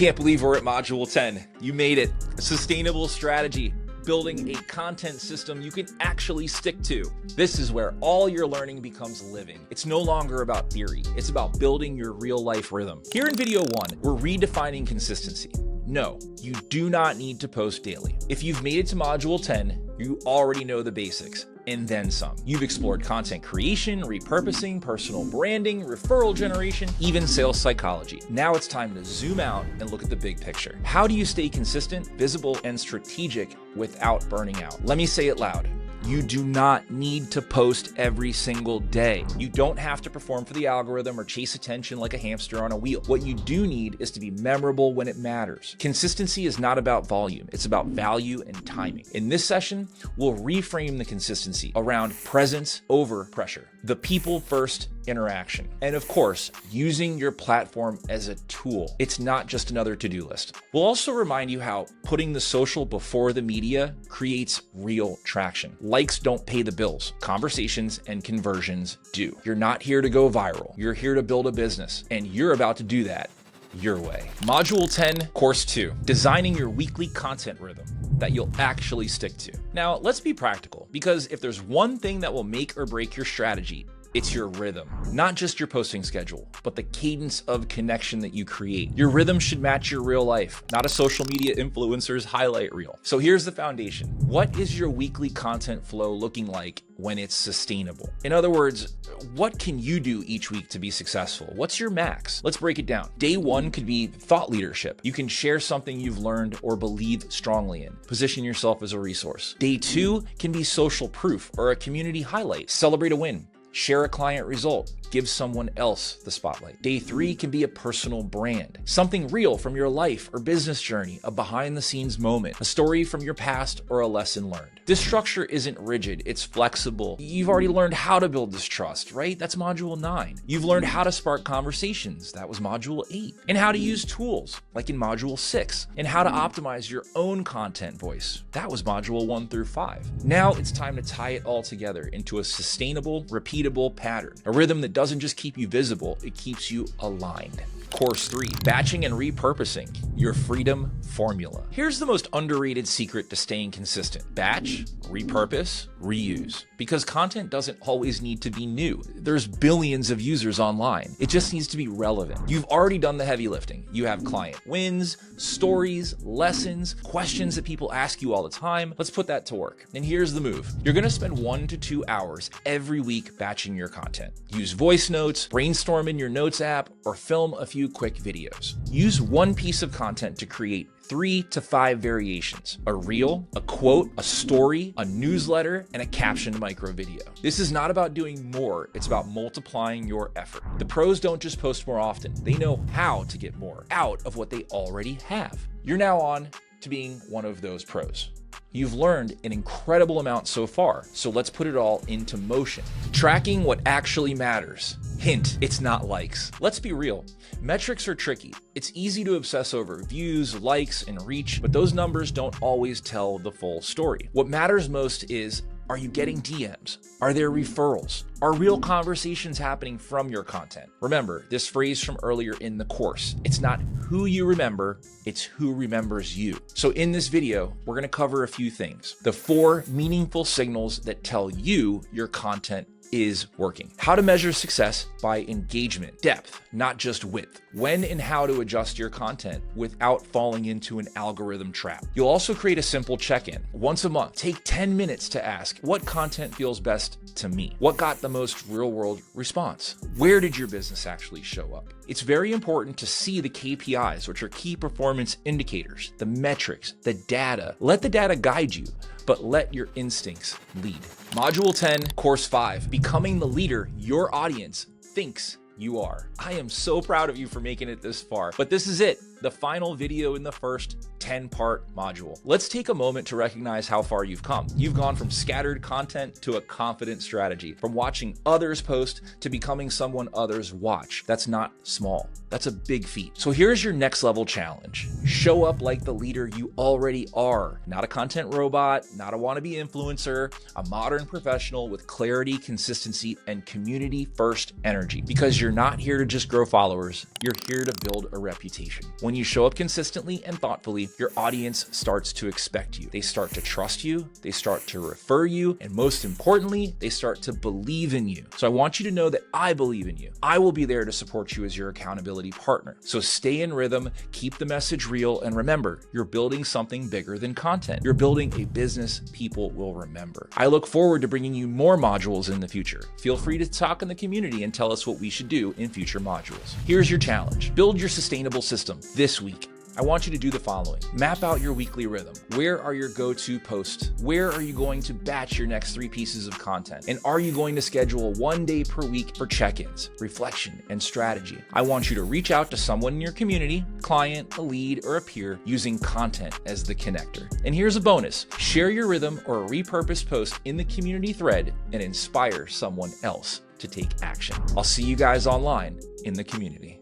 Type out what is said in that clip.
Can't believe we're at Module 10. You made it. A sustainable strategy. Building a content system you can actually stick to. This is where all your learning becomes living. It's no longer about theory. It's about building your real life rhythm. Here in video 1, we're redefining consistency. No, you do not need to post daily. If you've made it to Module 10, you already know the basics, and then some. You've explored content creation, repurposing, personal branding, referral generation, even sales psychology. Now it's time to zoom out and look at the big picture. How do you stay consistent, visible, and strategic without burning out? Let me say it loud. You do not need to post every single day. You don't have to perform for the algorithm or chase attention like a hamster on a wheel. What you do need is to be memorable when it matters. Consistency is not about volume, it's about value and timing. In this session, we'll reframe the consistency around presence over pressure, the people first interaction, and of course, using your platform as a tool. It's not just another to-do list. We'll also remind you how putting the social before the media creates real traction. Likes don't pay the bills. Conversations and conversions do. You're not here to go viral. You're here to build a business, and you're about to do that your way. Module 10, Course 2, designing your weekly content rhythm that you'll actually stick to. Now, let's be practical, because if there's one thing that will make or break your strategy, it's your rhythm, not just your posting schedule, but the cadence of connection that you create. Your rhythm should match your real life, not a social media influencer's highlight reel. So here's the foundation. What is your weekly content flow looking like when it's sustainable? In other words, what can you do each week to be successful? What's your max? Let's break it down. Day 1 could be thought leadership. You can share something you've learned or believe strongly in. Position yourself as a resource. Day 2 can be social proof or a community highlight. Celebrate a win. Share a client result. Give someone else the spotlight. Day 3 can be a personal brand, something real from your life or business journey, a behind the scenes moment, a story from your past, or a lesson learned. This structure isn't rigid, it's flexible. You've already learned how to build this trust, right? That's Module 9. You've learned how to spark conversations. That was Module 8. And how to use tools, like in Module 6. And how to optimize your own content voice. That was Module 1 through 5. Now it's time to tie it all together into a sustainable, repeatable pattern, a rhythm that doesn't just keep you visible, it keeps you aligned. Course 3, batching and repurposing, your freedom formula. Here's the most underrated secret to staying consistent. Batch, repurpose, reuse. Because content doesn't always need to be new. There's billions of users online. It just needs to be relevant. You've already done the heavy lifting. You have client wins, stories, lessons, questions that people ask you all the time. Let's put that to work. And here's the move. You're gonna spend 1 to 2 hours every week batching your content. Use voice notes, brainstorm in your notes app, or film a few quick videos. Use one piece of content to create 3 to 5 variations: a reel, a quote, a story, a newsletter, and a captioned micro video. This is not about doing more, it's about multiplying your effort. The pros don't just post more often, they know how to get more out of what they already have. You're now on to being one of those pros. You've learned an incredible amount so far, so let's put it all into motion. Tracking what actually matters. Hint, it's not likes. Let's be real. Metrics are tricky. It's easy to obsess over views, likes, and reach, but those numbers don't always tell the full story. What matters most is, are you getting DMs? Are there referrals? Are real conversations happening from your content? Remember this phrase from earlier in the course. It's not who you remember, it's who remembers you. So in this video, we're gonna cover a few things. The 4 meaningful signals that tell you your content is working. How to measure success by engagement, depth, not just width. When and how to adjust your content without falling into an algorithm trap. You'll also create a simple check-in. Once a month, take 10 minutes to ask, what content feels best to me? What got the most real-world response? Where did your business actually show up? It's very important to see the KPIs, which are key performance indicators, the metrics, the data. Let the data guide you, but let your instincts lead. Module 10, Course 5, becoming the leader your audience thinks you are. I am so proud of you for making it this far, but this is it. The final video in the first 10-part module. Let's take a moment to recognize how far you've come. You've gone from scattered content to a confident strategy, from watching others post to becoming someone others watch. That's not small. That's a big feat. So here's your next level challenge. Show up like the leader you already are. Not a content robot, not a wannabe influencer, a modern professional with clarity, consistency, and community first energy. Because you're not here to just grow followers, you're here to build a reputation. When When you show up consistently and thoughtfully, your audience starts to expect you. They start to trust you, they start to refer you, and most importantly, they start to believe in you. So I want you to know that I believe in you. I will be there to support you as your accountability partner. So stay in rhythm, keep the message real, and remember, you're building something bigger than content. You're building a business people will remember. I look forward to bringing you more modules in the future. Feel free to talk in the community and tell us what we should do in future modules. Here's your challenge. Build your sustainable system this week. I want you to do the following. Map out your weekly rhythm. Where are your go-to posts? Where are you going to batch your next 3 pieces of content? And are you going to schedule 1 day per week for check-ins, reflection, and strategy? I want you to reach out to someone in your community, client, a lead, or a peer using content as the connector. And here's a bonus. Share your rhythm or a repurposed post in the community thread and inspire someone else to take action. I'll see you guys online in the community.